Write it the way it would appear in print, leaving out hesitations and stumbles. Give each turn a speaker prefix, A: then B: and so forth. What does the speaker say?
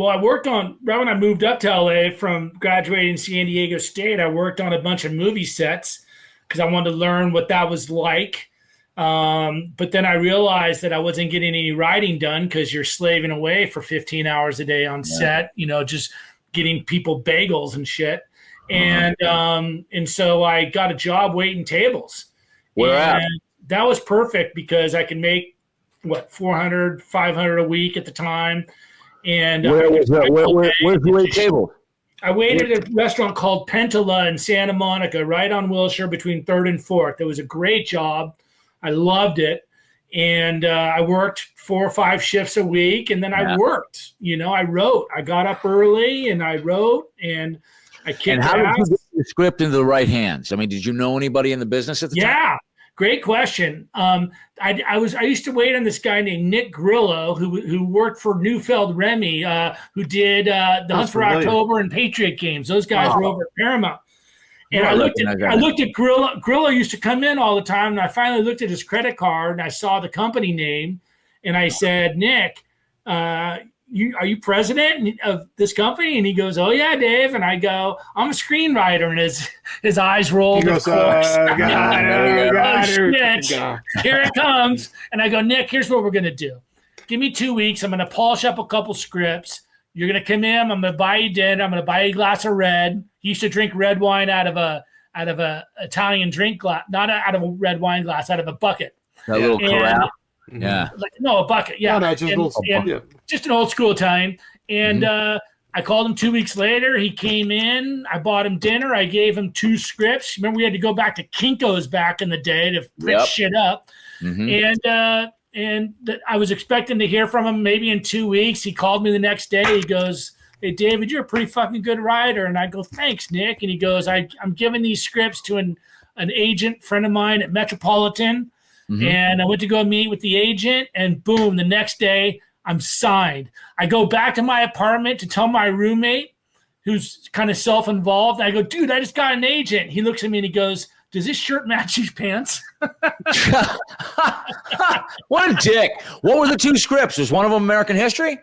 A: Well, I worked on, right when I moved up to LA from graduating San Diego State, I worked on a bunch of movie sets because I wanted to learn what that was like. But then I realized that I wasn't getting any writing done because you're slaving away for 15 hours a day on set, just getting people bagels and shit. And so I got a job waiting tables.
B: Where at?
A: That was perfect because I could make, 400, 500 a week at the time. And
B: where's the wait table?
A: I waited at a restaurant called Pentala in Santa Monica, right on Wilshire between 3rd and 4th. It was a great job. I loved it. And I worked 4 or 5 shifts a week. And then I worked. I wrote. I got up early and I wrote. And I kicked
B: And how
A: ass.
B: did you get the script into the right hands? I mean, did you know anybody in the business at the time?
A: Yeah. Great question. I used to wait on this guy named Nick Grillo who worked for Neufeld Remy, who did The Hunt for October and Patriot Games. Those guys were over at Paramount. And I looked at Grillo. Grillo used to come in all the time, and I finally looked at his credit card and I saw the company name, and I said, Nick, are you president of this company? And he goes, oh yeah, Dave. And I go, I'm a screenwriter. And his eyes rolled. He goes, here it comes. And I go, Nick, here's what we're going to do. Give me 2 weeks. I'm going to polish up a couple scripts. You're going to come in. I'm going to buy you dinner. I'm going to buy you a glass of red. He used to drink red wine out of a Italian drink glass, not out of a red wine glass, out of a bucket.
B: That little corral. Yeah.
A: A bucket. Yeah.
C: No,
A: just an old school Italian. And I called him 2 weeks later. He came in. I bought him dinner. I gave him 2 scripts. Remember, we had to go back to Kinko's back in the day to print shit up. Mm-hmm. And I was expecting to hear from him maybe in 2 weeks. He called me the next day. He goes, hey, David, you're a pretty fucking good writer. And I go, thanks, Nick. And he goes, I'm giving these scripts to an agent friend of mine at Metropolitan. Mm-hmm. And I went to go meet with the agent, and boom, the next day I'm signed. I go back to my apartment to tell my roommate, who's kind of self-involved. I go, dude, I just got an agent. He looks at me and he goes, does this shirt match these pants?
B: What a dick. What were the 2 scripts? Was one of them American History?